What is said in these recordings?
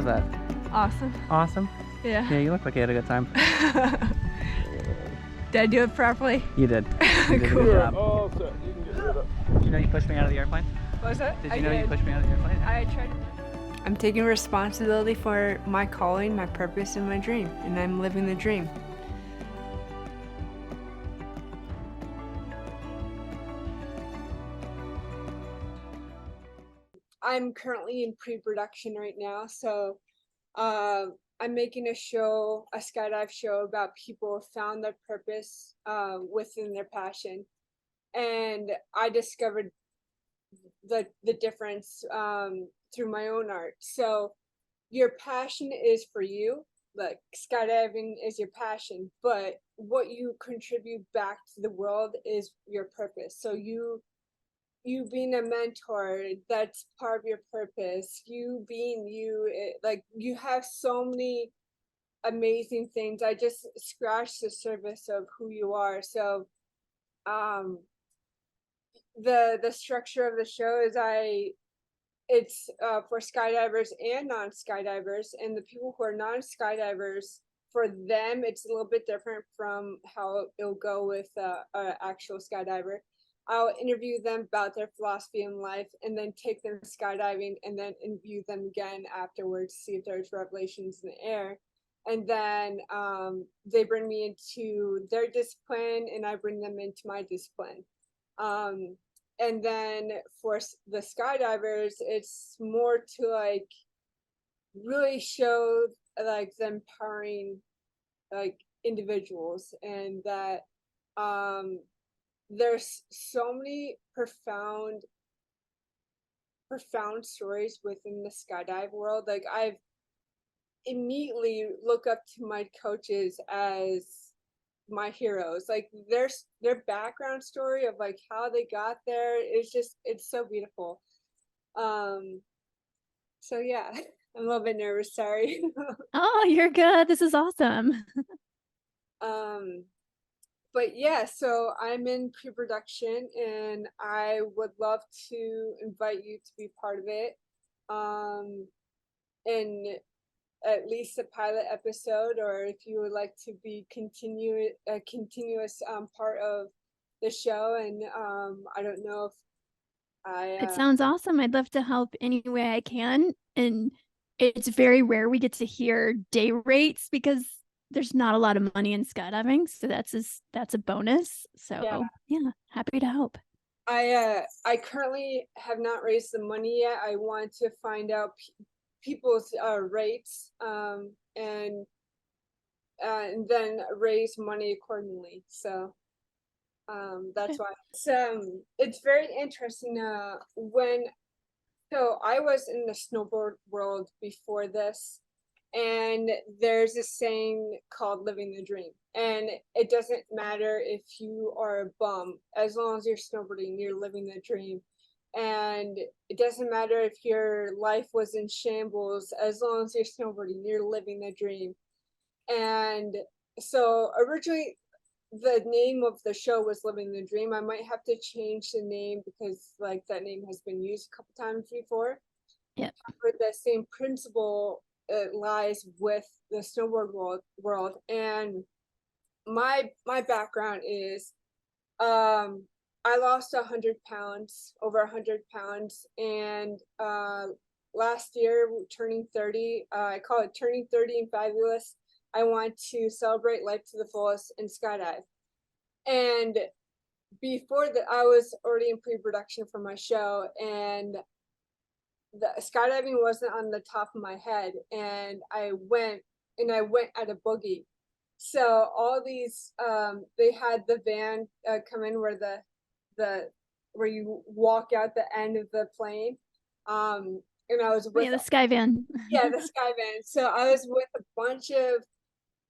was that? Awesome. Awesome? Yeah. Yeah, you look like you had a good time. Did I do it properly? You did. You did a Cool. good job. Oh, so you can get rid of. Did you know you pushed me out of the airplane? What was that? Did you know you pushed me out of the airplane? I tried. I'm taking responsibility for my calling, my purpose, and my dream, and I'm living the dream. I'm currently in pre-production right now, so I'm making a show, a skydive show about people who found their purpose within their passion, and I discovered the difference through my own art. So your passion is for you, like skydiving is your passion, but what you contribute back to the world is your purpose. So you being a mentor, that's part of your purpose. You being you, like you have so many amazing things. I just scratched the surface of who you are. So the structure of the show is it's for skydivers and non-skydivers, and the people who are non-skydivers, for them it's a little bit different from how it'll go with an actual skydiver. I'll interview them about their philosophy in life, and then take them skydiving, and then interview them again afterwards, see if there's revelations in the air. And then they bring me into their discipline, and I bring them into my discipline. And then for the skydivers, it's more to like really show like the empowering like individuals, and that there's so many profound stories within the skydive world. Like I've immediately look up to my coaches as my heroes. Like their background story of like how they got there is just, it's so beautiful. So yeah, I'm a little bit nervous, sorry. Oh, you're good. This is awesome. But yeah, so I'm in pre-production, and I would love to invite you to be part of it. And at least a pilot episode, or if you would like to be a continuous part of the show. And I don't know if It sounds awesome. I'd love to help any way I can. And it's very rare we get to hear day rates because there's not a lot of money in skydiving. So that's a bonus. So yeah, happy to help. I currently have not raised the money yet. I want to find out people's rates and then raise money accordingly. So that's why it's very interesting. So I was in the snowboard world before this, and there's a saying called living the dream, and it doesn't matter if you are a bum, as long as you're snowboarding, you're living the dream. And it doesn't matter if your life was in shambles, as long as you're snowboarding, you're living the dream. And so originally the name of the show was Living the Dream. I might have to change the name because like that name has been used a couple times before. Yeah. But the same principle lies with the snowboard world. And my background is I lost 100 pounds, over 100 pounds, and last year turning 30, I call it turning 30 and fabulous. I want to celebrate life to the fullest and skydive. And before that, I was already in pre-production for my show, and the skydiving wasn't on the top of my head, and I went at a boogie. So all these they had the van come in where where you walk out the end of the plane, and I was with the sky van. The sky van. So I was with a bunch of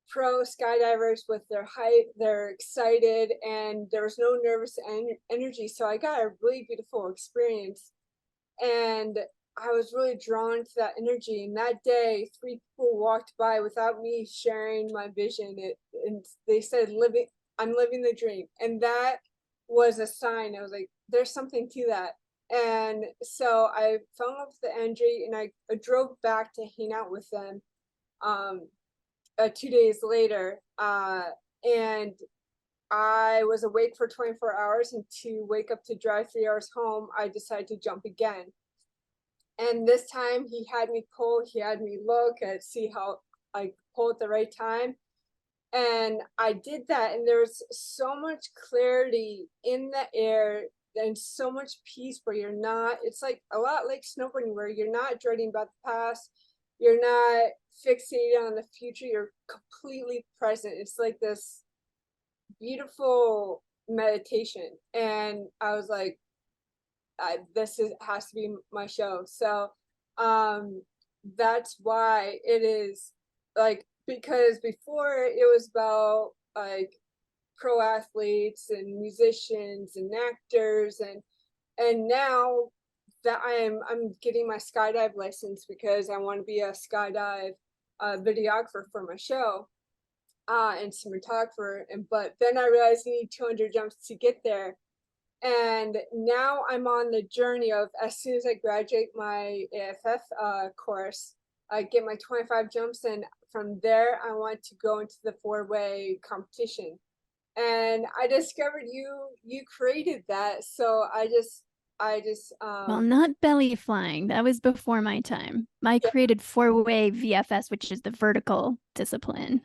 pro skydivers with their height. They're excited, and there was no nervous energy. So I got a really beautiful experience, and I was really drawn to that energy. And that day, 3 people walked by without me sharing my vision. And they said, I'm living the dream. And that was a sign. I was like, there's something to that. And so I fell in love with the Andre, and I drove back to hang out with them 2 days later. And I was awake for 24 hours, and to wake up to drive 3 hours home, I decided to jump again. And this time he had me pull, he had me look and see how I pull at the right time. And I did that, and there was so much clarity in the air and so much peace where you're not, it's like a lot like snowboarding where you're not dreading about the past, you're not fixated on the future, you're completely present. It's like this beautiful meditation. And I was like, has to be my show. So that's why it is like, because before it was about like pro athletes and musicians and actors, and now that I'm getting my skydive license because I want to be a skydive videographer for my show and cinematographer. But then I realized you need 200 jumps to get there. And now I'm on the journey of, as soon as I graduate my AFF course, I get my 25 jumps, and from there I want to go into the 4-way competition. And I discovered you created that, so I just Well, not belly flying. That was before my time. I created 4-way VFS, which is the vertical discipline.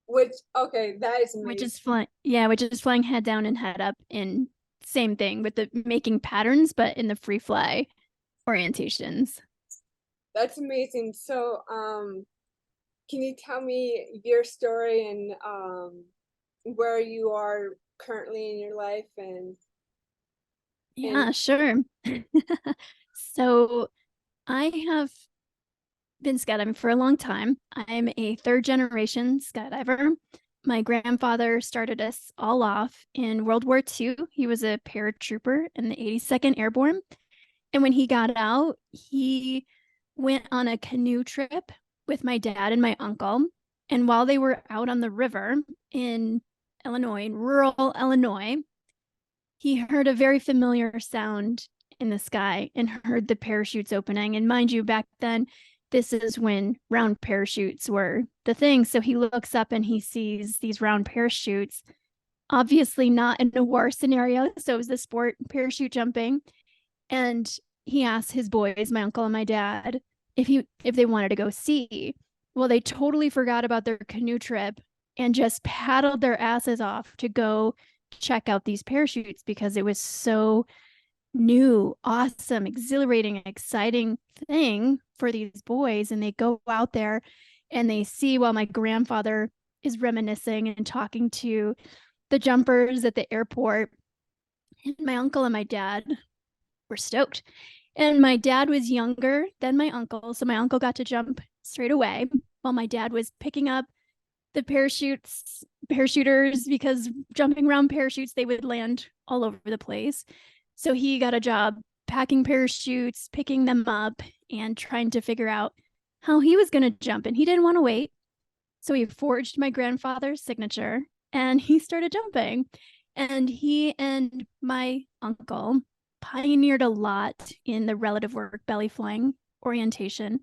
Which, okay, that is amazing. Which is flying head down and head up, in same thing with the making patterns, but in the free fly orientations. That's amazing. So can you tell me your story and where you are currently in your life? And yeah, sure. So I have been skydiving for a long time. I'm a 3rd-generation skydiver. My grandfather started us all off in World War II. He was a paratrooper in the 82nd Airborne. And when he got out, he went on a canoe trip with my dad and my uncle. And while they were out on the river in Illinois, in rural Illinois, he heard a very familiar sound in the sky and heard the parachutes opening. And mind you, back then, this is when round parachutes were the thing. So he looks up and he sees these round parachutes, obviously not in a war scenario. So it was the sport parachute jumping. And he asked his boys, my uncle and my dad, if they wanted to go see. Well, they totally forgot about their canoe trip and just paddled their asses off to go check out these parachutes because it was so new, awesome, exhilarating, exciting thing for these boys. And they go out there and they see, while my grandfather is reminiscing and talking to the jumpers at the airport, and my uncle and my dad were stoked. And my dad was younger than my uncle, so my uncle got to jump straight away while my dad was picking up the parachuters, because jumping around parachutes, they would land all over the place. So he got a job packing parachutes, picking them up, and trying to figure out how he was going to jump. And he didn't want to wait. So he forged my grandfather's signature and he started jumping. And he and my uncle pioneered a lot in the relative work belly flying orientation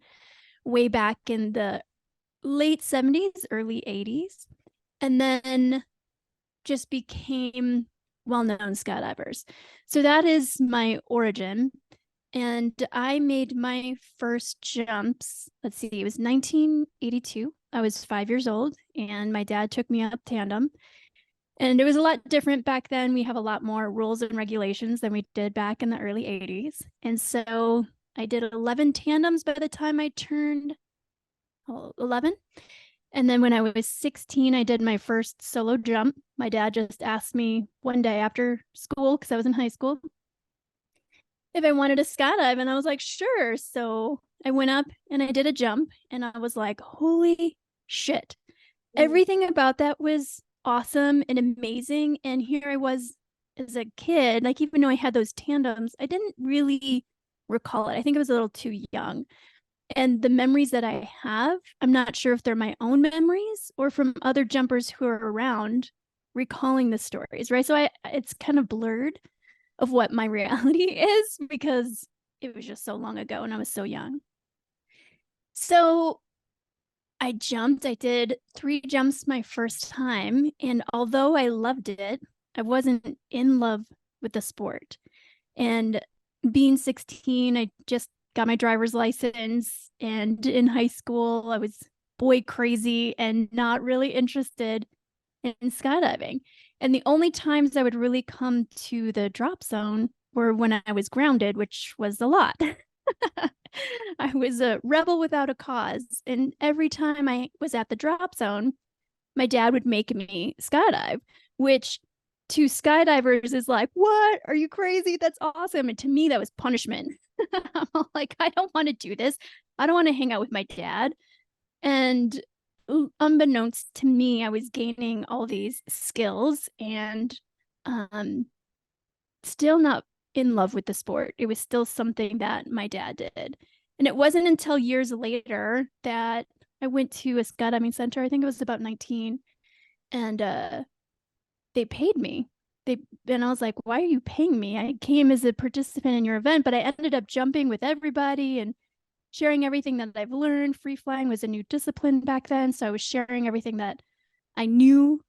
way back in the late 70s, early 80s, and then just became well-known skydivers. So that is my origin. And I made my first jumps, let's see, it was 1982. I was 5 years old and my dad took me up tandem. And it was a lot different back then. We have a lot more rules and regulations than we did back in the early 80s. And so I did 11 tandems by the time I turned 11. And then when I was 16, I did my first solo jump. My dad just asked me one day after school, because I was in high school, if I wanted to skydive. And I was like, sure. So I went up and I did a jump and I was like, holy shit. Everything about that was awesome and amazing. And here I was as a kid, like, even though I had those tandems, I didn't really recall it. I think I was a little too young. And the memories that I have, I'm not sure if they're my own memories or from other jumpers who are around recalling the stories, right? So it's kind of blurred. of what my reality is, because it was just so long ago and I was so young. So I jumped. I did 3 jumps my first time. And although I loved it, I wasn't in love with the sport. And being 16, I just got my driver's license. And in high school, I was boy crazy and not really interested in skydiving. And the only times I would really come to the drop zone were when I was grounded, which was a lot. I was a rebel without a cause. And every time I was at the drop zone, my dad would make me skydive, which to skydivers is like, what? Are you crazy? That's awesome. And to me, that was punishment. I'm like, I don't want to do this. I don't want to hang out with my dad. And unbeknownst to me, I was gaining all these skills and still not in love with the sport. It was still something that my dad did. And it wasn't until years later that I went to a skydiving center. I think it was about 19, and they paid me. And I was like, why are you paying me? I came as a participant in your event, but I ended up jumping with everybody and sharing everything that I've learned. Free flying was a new discipline back then. So I was sharing everything that I knew,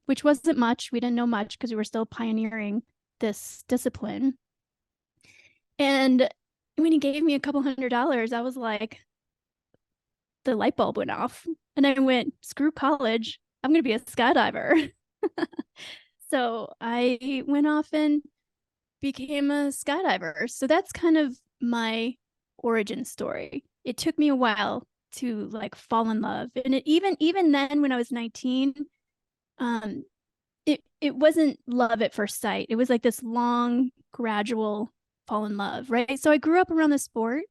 which wasn't much. We didn't know much because we were still pioneering this discipline. And when he gave me a couple $100, I was like, the light bulb went off. And I went, screw college. I'm going to be a skydiver. So I went off and became a skydiver. So that's kind of my origin story. It took me a while to like fall in love. And it even then when I was 19, it wasn't love at first sight. It was like this long, gradual fall in love, right? So I grew up around the sport.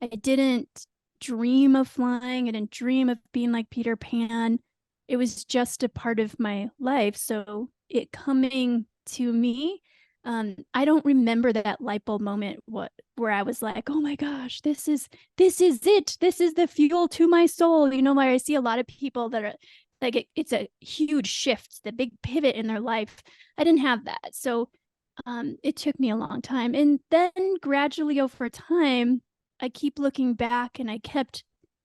I didn't dream of flying. I didn't dream of being like Peter Pan. It was just a part of my life. So it coming to me, I don't remember that light bulb moment where I was like, oh my gosh, this is it. This is the fuel to my soul. You know, where I see a lot of people that are like, it's a huge shift, the big pivot in their life. I didn't have that. So it took me a long time. And then gradually over time, I keep looking back and I kept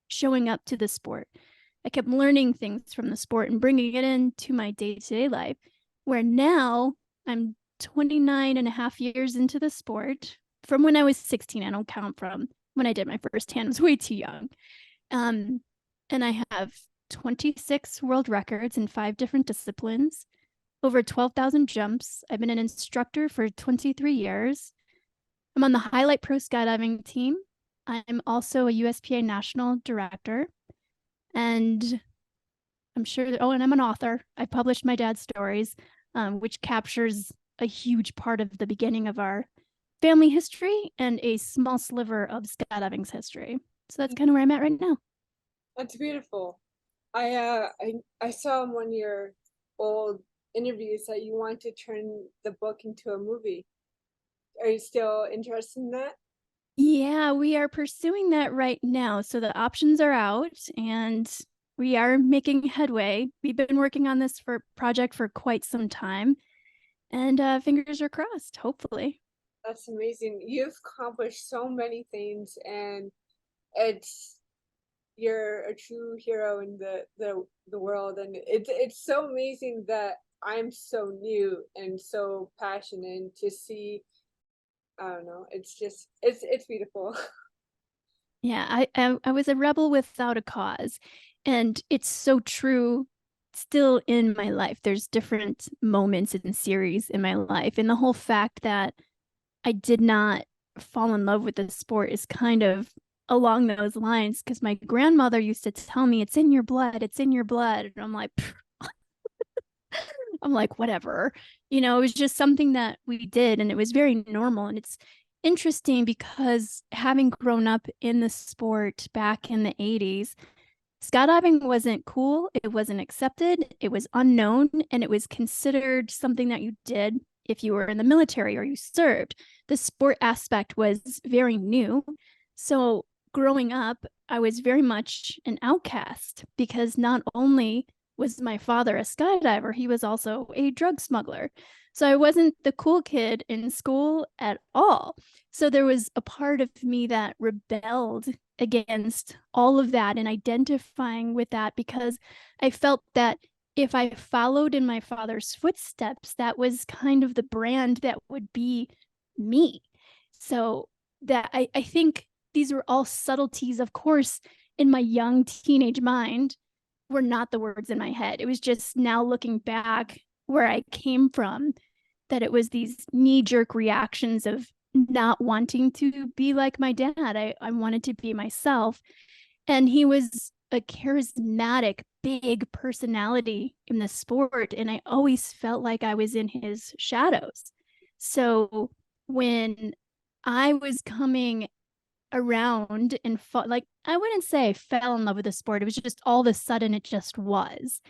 showing up to the sport. I kept learning things from the sport and bringing it into my day-to-day life, where now I'm 29 and a half years into the sport. From when I was 16, I don't count from when I did my first hand. I was way too young. And I have 26 world records in 5 different disciplines, over 12,000 jumps. I've been an instructor for 23 years. I'm on the Highlight Pro Skydiving Team. I'm also a USPA National Director. And I'm sure that, and I'm an author. I published my dad's stories, which captures a huge part of the beginning of our family history and a small sliver of skydiving's history. So that's kind of where I'm at right now. That's beautiful. I saw in one of your old interviews that you want to turn the book into a movie. Are you still interested in that? Yeah, we are pursuing that right now. So the options are out and we are making headway. We've been working on this project for quite some time, and fingers are crossed, hopefully. That's amazing. You've accomplished so many things, and you're a true hero in the world, and it's so amazing that I'm so new and so passionate to see. I don't know. It's just it's beautiful. Yeah, I was a rebel without a cause, and it's so true still in my life. There's different moments and series in my life, and the whole fact that I did not fall in love with the sport is kind of along those lines, because my grandmother used to tell me, it's in your blood, it's in your blood. And I'm like, whatever, you know, it was just something that we did and it was very normal. And it's interesting because having grown up in the sport back in the 80s, skydiving wasn't cool. It wasn't accepted. It was unknown, and it was considered something that you did if you were in the military or you served. The sport aspect was very new. So growing up, I was very much an outcast, because not only was my father a skydiver, he was also a drug smuggler. So I wasn't the cool kid in school at all. So there was a part of me that rebelled against all of that and identifying with that, because I felt that if I followed in my father's footsteps, that was kind of the brand that would be me. So that I think these were all subtleties, of course, in my young teenage mind were not the words in my head. It was just now looking back where I came from, that it was these knee-jerk reactions of not wanting to be like my dad. I wanted to be myself. And he was a charismatic, big personality in the sport. And I always felt like I was in his shadows. So when I was coming around and like, I wouldn't say I fell in love with the sport. It was just all of a sudden it just was.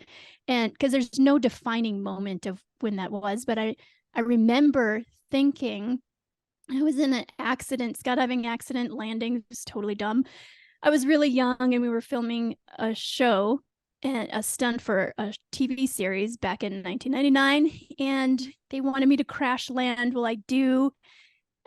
And because there's no defining moment of when that was, but I remember thinking, I was in an accident, skydiving accident, landing. It was totally dumb. I was really young and we were filming a show and a stunt for a TV series back in 1999. And they wanted me to crash land. Well, I do.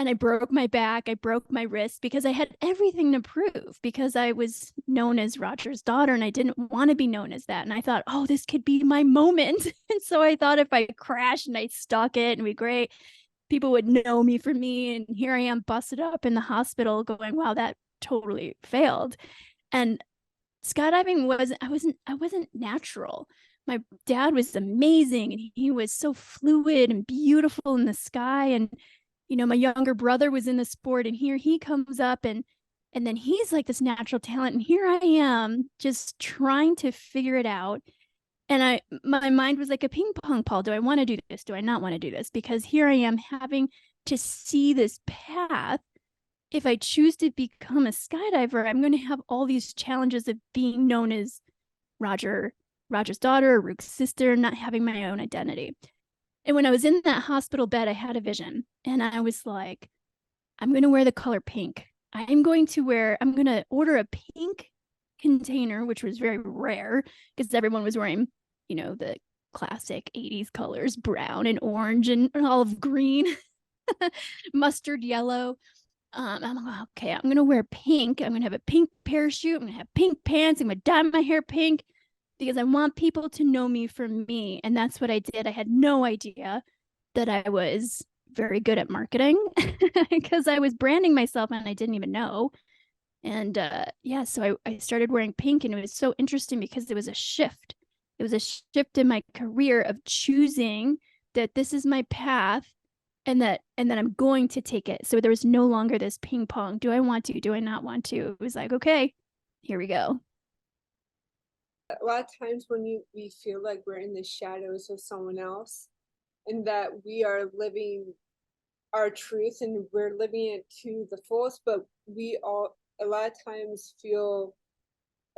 And I broke my back. I broke my wrist because I had everything to prove, because I was known as Roger's daughter and I didn't want to be known as that. And I thought, oh, this could be my moment. And so I thought if I crashed and I stuck it and be great, people would know me for me. And here I am busted up in the hospital going, wow, that totally failed. And skydiving I wasn't natural. My dad was amazing and he was so fluid and beautiful in the sky. And my younger brother was in the sport, and here he comes up and then he's like this natural talent. And here I am just trying to figure it out. And my mind was like a ping pong ball. Do I want to do this? Do I not want to do this? Because here I am having to see this path. If I choose to become a skydiver, I'm going to have all these challenges of being known as Roger's daughter, Rook's sister, not having my own identity. And when I was in that hospital bed, I had a vision and I was like, I'm going to wear the color pink. I'm going to order a pink container, which was very rare because everyone was wearing, the classic 80s colors, brown and orange and olive green, mustard yellow. I'm like, okay, I'm going to wear pink. I'm going to have a pink parachute. I'm going to have pink pants. I'm going to dye my hair pink, because I want people to know me for me. And that's what I did. I had no idea that I was very good at marketing because I was branding myself and I didn't even know. And so I started wearing pink, and it was so interesting because it was a shift. It was a shift in my career of choosing that this is my path and that I'm going to take it. So there was no longer this ping pong. Do I want to? Do I not want to? It was like, okay, here we go. A lot of times when we feel like we're in the shadows of someone else and that we are living our truth and we're living it to the fullest, but we all a lot of times feel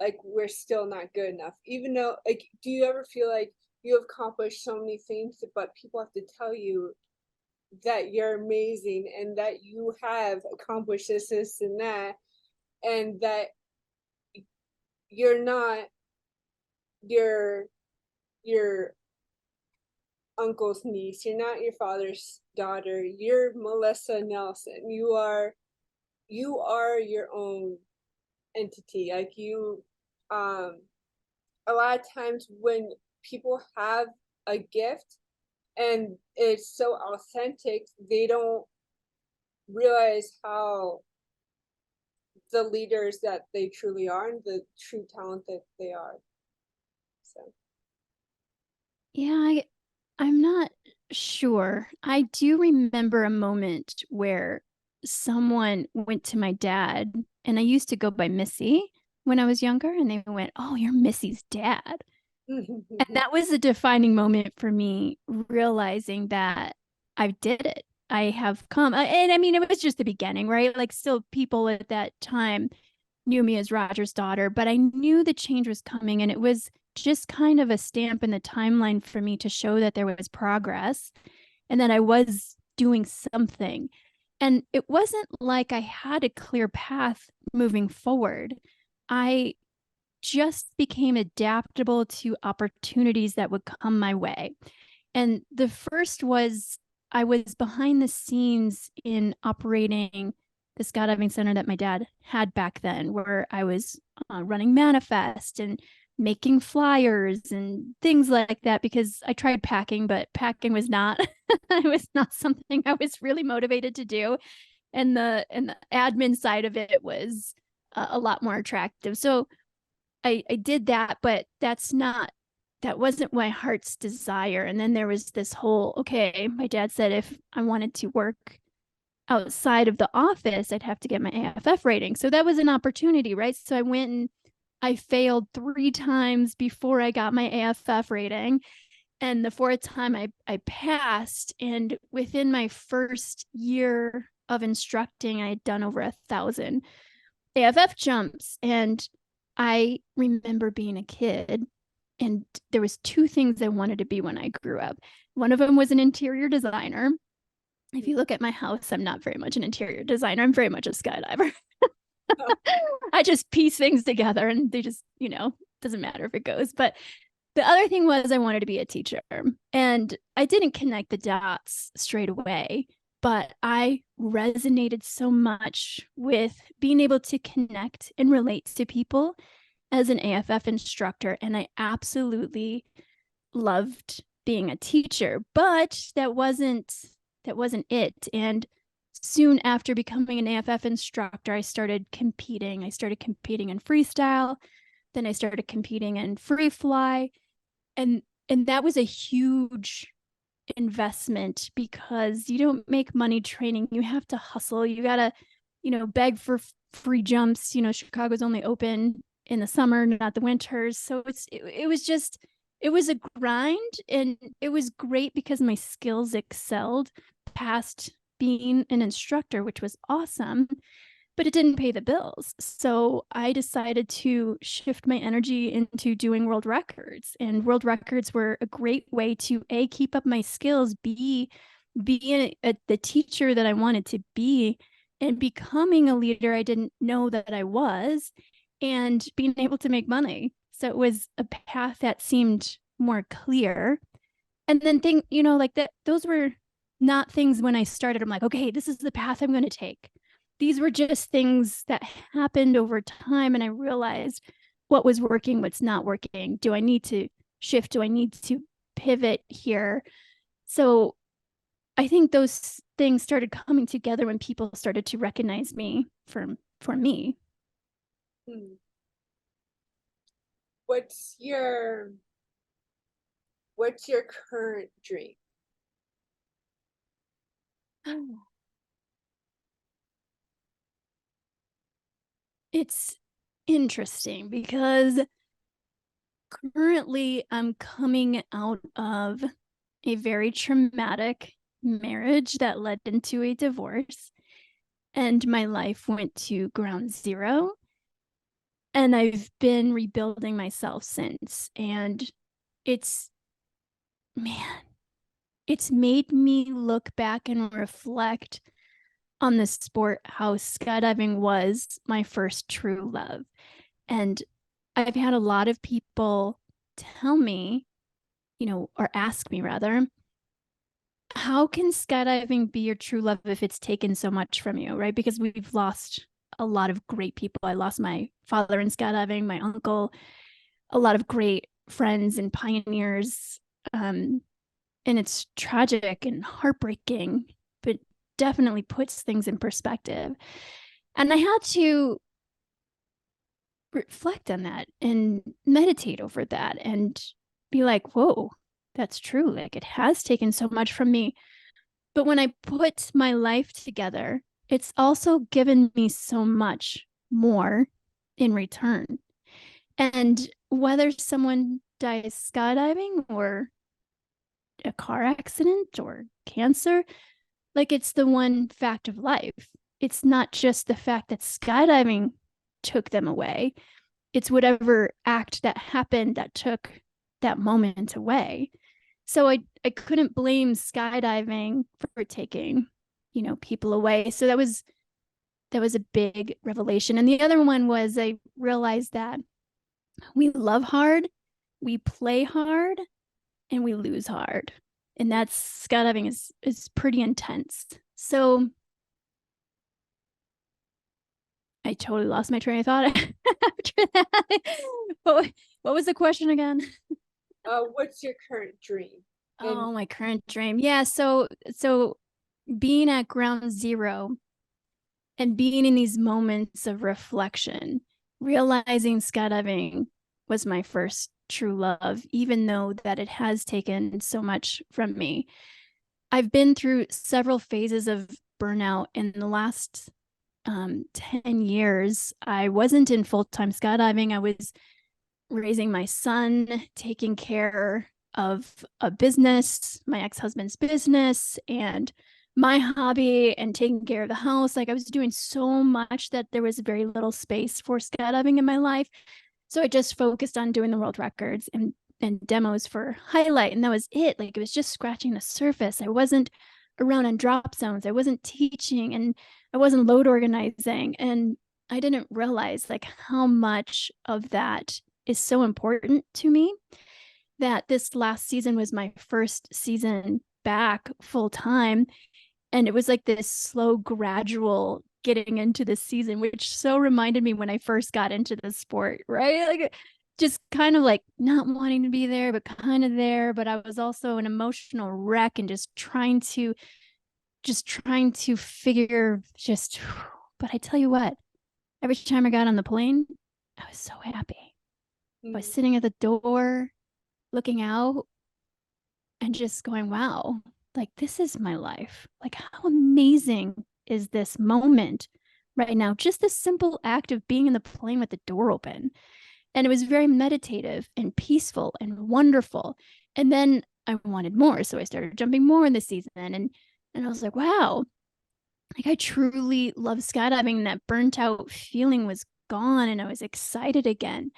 like we're still not good enough, even though, like, do you ever feel like you have accomplished so many things, but people have to tell you that you're amazing and that you have accomplished this and that, and that you're not your uncle's niece, you're not your father's daughter, you're Melissa Nelson, you are your own entity. Like you a lot of times when people have a gift and it's so authentic, they don't realize how the leaders that they truly are and the true talent that they are. So Yeah, I'm not sure. I do remember a moment where someone went to my dad, and I used to go by Missy when I was younger, and they went, "Oh, you're Missy's dad." And that was a defining moment for me, realizing that I did it. I have come, and I mean, it was just the beginning, right? Like, still people at that time knew me as Roger's daughter, but I knew the change was coming, and it was just kind of a stamp in the timeline for me to show that there was progress and that I was doing something. And it wasn't like I had a clear path moving forward. I just became adaptable to opportunities that would come my way. And the first was I was behind the scenes in operating the skydiving center that my dad had back then, where I was running manifest and making flyers and things like that, because I tried packing, but packing was not it was not something I was really motivated to do. And the admin side of it was a lot more attractive. So I did that, but that wasn't my heart's desire. And then there was this whole, okay, my dad said if I wanted to work outside of the office, I'd have to get my AFF rating. So that was an opportunity, right? So I went and I failed 3 times before I got my AFF rating. And the 4th time I passed. And within my first year of instructing, I had done over 1,000 AFF jumps. And I remember being a kid, and there was 2 things I wanted to be when I grew up. One of them was an interior designer. If you look at my house, I'm not very much an interior designer. I'm very much a skydiver. I just piece things together and they just, doesn't matter if it goes. But the other thing was I wanted to be a teacher. And I didn't connect the dots straight away, but I resonated so much with being able to connect and relate to people as an AFF instructor. And I absolutely loved being a teacher, but that wasn't it. And soon after becoming an AFF instructor, I started competing. I started competing in freestyle. Then I started competing in free fly. And that was a huge investment, because you don't make money training. You have to hustle. You got to, beg for free jumps. Chicago's only open in the summer, not the winters. So it was a grind, and it was great because my skills excelled past being an instructor, which was awesome, but it didn't pay the bills. So I decided to shift my energy into doing world records, and world records were a great way to keep up my skills, be the teacher that I wanted to be, and becoming a leader I didn't know that I was, and being able to make money. So it was a path that seemed more clear. And then like that, those were not things when I started, I'm like, okay, this is the path I'm going to take. These were just things that happened over time. And I realized what was working, what's not working. Do I need to shift? Do I need to pivot here? So I think those things started coming together when people started to recognize me for me. What's your current dream? It's interesting because currently I'm coming out of a very traumatic marriage that led into a divorce, and my life went to ground zero. And I've been rebuilding myself since. And it's made me look back and reflect on the sport, how skydiving was my first true love. And I've had a lot of people tell me, or ask me rather, how can skydiving be your true love if it's taken so much from you, right? Because we've lost a lot of great people. I lost my father in skydiving, my uncle, a lot of great friends and pioneers. And it's tragic and heartbreaking, but definitely puts things in perspective. And I had to reflect on that and meditate over that and be like, whoa, that's true. Like, it has taken so much from me. But when I put my life together, it's also given me so much more in return. And whether someone dies skydiving or a car accident or cancer, like, it's the one fact of life. It's not just the fact that skydiving took them away. It's whatever act that happened that took that moment away. So I couldn't blame skydiving for taking, people away. So that was a big revelation. And the other one was I realized that we love hard, we play hard, and we lose hard. And that's skydiving is pretty intense. So I totally lost my train of thought after that. What was the question again? What's your current dream? And Oh, my current dream. Yeah, so being at ground zero and being in these moments of reflection, realizing skydiving was my first true love, even though that it has taken so much from me. I've been through several phases of burnout in the last 10 years. I wasn't in full-time skydiving. I was raising my son, taking care of a business, my ex-husband's business, and my hobby, and taking care of the house. Like, I was doing so much that there was very little space for skydiving in my life. So I just focused on doing the world records and demos for Highlight, and that was it. Like, it was just scratching the surface. I wasn't around on drop zones. I wasn't teaching, and I wasn't load organizing, and I didn't realize like how much of that is so important to me, that this last season was my first season back full time. And it was like this slow, gradual getting into the season, which so reminded me when I first got into the sport, right? Like, just kind of like not wanting to be there, but kind of there. But I was also an emotional wreck and just trying to figure but I tell you what, every time I got on the plane, I was so happy. I was sitting at the door, looking out, and just going, wow, like, this is my life. Like, how amazing is this moment right now? Just the simple act of being in the plane with the door open. And it was very meditative and peaceful and wonderful. And then I wanted more. So I started jumping more in the season. And I was like, wow, like, I truly love skydiving. And that burnt out feeling was gone. And I was excited again.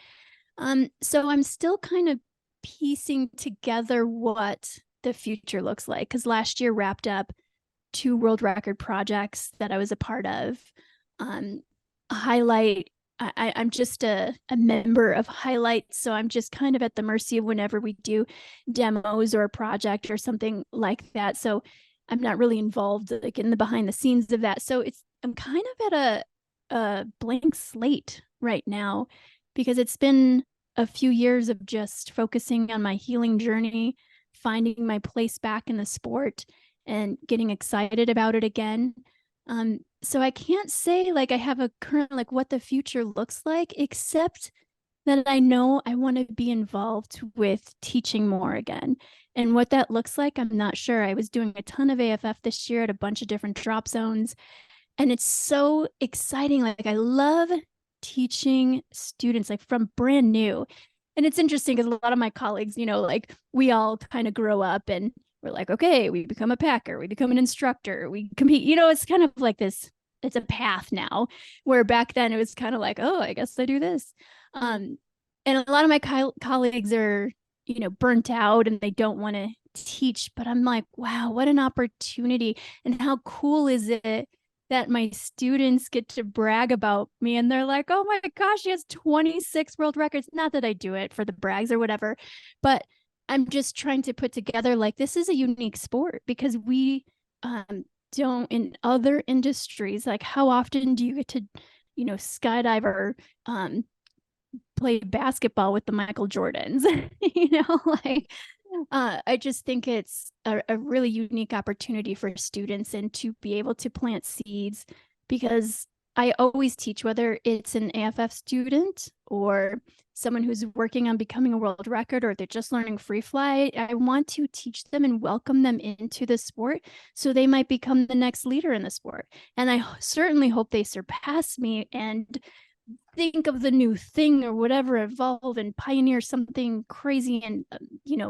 So I'm still kind of piecing together what the future looks like, because last year wrapped up 2 world record projects that I was a part of. Highlight, I'm just a member of Highlight, so I'm just kind of at the mercy of whenever we do demos or a project or something like that. So I'm not really involved like in the behind the scenes of that. So I'm kind of at a blank slate right now, because it's been a few years of just focusing on my healing journey, finding my place back in the sport, and getting excited about it again. So I can't say like I have a current like what the future looks like, except that I know I want to be involved with teaching more again. And what that looks like, I'm not sure. I was doing a ton of AFF this year at a bunch of different drop zones, and it's so exciting. Like, I love teaching students like from brand new. And it's interesting because a lot of my colleagues, like, we all kind of grow up and we're like, okay, we become a packer, we become an instructor, we compete. It's kind of like this, it's a path now, where back then it was kind of like, oh, I guess I do this. And a lot of my colleagues are, burnt out and they don't want to teach, but I'm like, wow, what an opportunity. And how cool is it that my students get to brag about me, and they're like, oh my gosh, she has 26 world records. Not that I do it for the brags or whatever, but I'm just trying to put together, like, this is a unique sport, because we don't, in other industries, like, how often do you get to, skydive or play basketball with the Michael Jordans? Like, I just think it's a really unique opportunity for students, and to be able to plant seeds, because I always teach, whether it's an AFF student or someone who's working on becoming a world record, or they're just learning free fly. I want to teach them and welcome them into the sport so they might become the next leader in the sport. And I certainly hope they surpass me and think of the new thing or whatever, evolve and pioneer something crazy and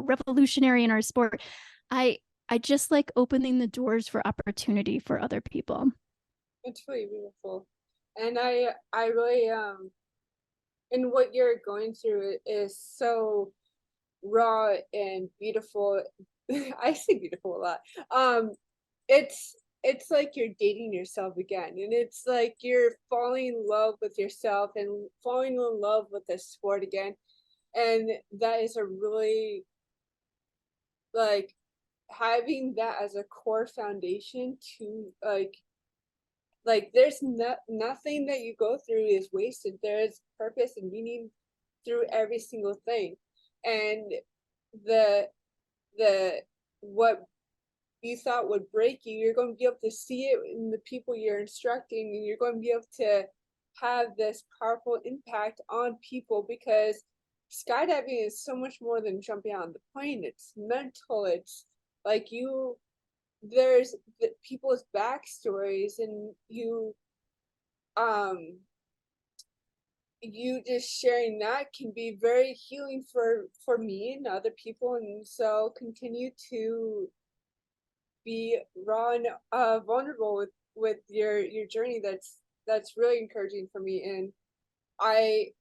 revolutionary in our sport. I just like opening the doors for opportunity for other people. it's really beautiful. And I really and what you're going through is so raw and beautiful. I say beautiful a lot. It's like you're dating yourself again, and it's like you're falling in love with yourself and falling in love with the sport again. And that is a really, like, having that as a core foundation to like there's nothing that you go through is wasted. There is purpose and meaning through every single thing. And the what you thought would break you, you're going to be able to see it in the people you're instructing, and you're going to be able to have this powerful impact on people, because skydiving is so much more than jumping out of the plane. It's mental. It's like there's people's backstories, and you just sharing that can be very healing for me and other people. And so continue to be raw and vulnerable with your journey. That's really encouraging for me. And I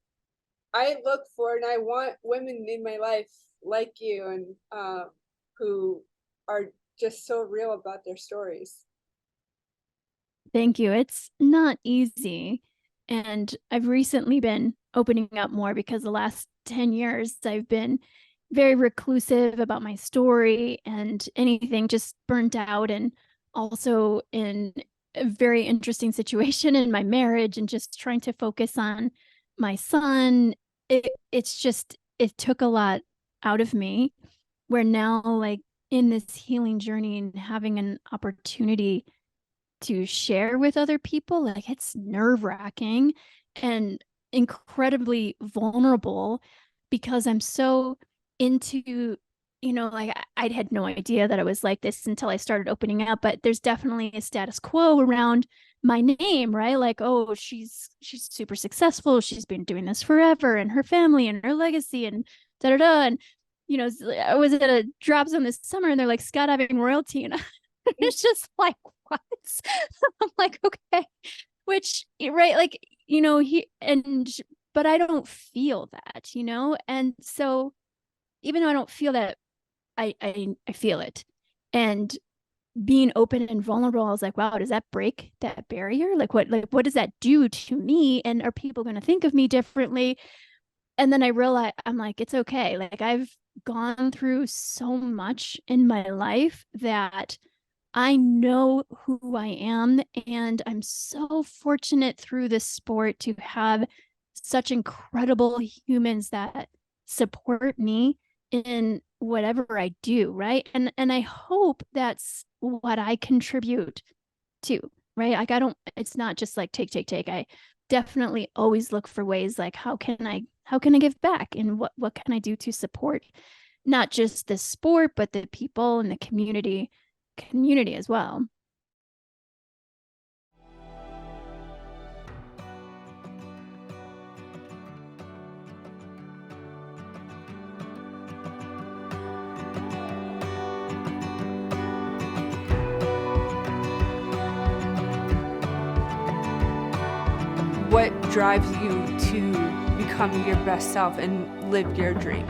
look for, and I want women in my life like you, and who are just so real about their stories. Thank you. It's not easy. And I've recently been opening up more, because the last 10 years I've been very reclusive about my story and anything, just burnt out, and also in a very interesting situation in my marriage, and just trying to focus on my son. It's just, it took a lot out of me, where now, like, in this healing journey and having an opportunity to share with other people, like, it's nerve-wracking and incredibly vulnerable, because I'm so into, like, I had no idea that I was like this until I started opening up. But there's definitely a status quo around my name, right? Like, oh, she's super successful, she's been doing this forever, and her family and her legacy, and da da da. And I was at a drop zone this summer, and they're like, skydiving royalty, and it's just like, what? I'm like, okay, which, right, like, but I don't feel that, and so even though I don't feel that, I feel it. And being open and vulnerable, I was like, wow, does that break that barrier? Like, what does that do to me? And are people going to think of me differently? And then I realized, I'm like, it's okay. Like, I've gone through so much in my life that I know who I am. And I'm so fortunate through this sport to have such incredible humans that support me in whatever I do, right? And I hope that's what I contribute to, right? Like, it's not just like take. I definitely always look for ways, like, how can I give back, and what can I do to support not just the sport, but the people and the community as well. What drives you to become your best self and live your dream?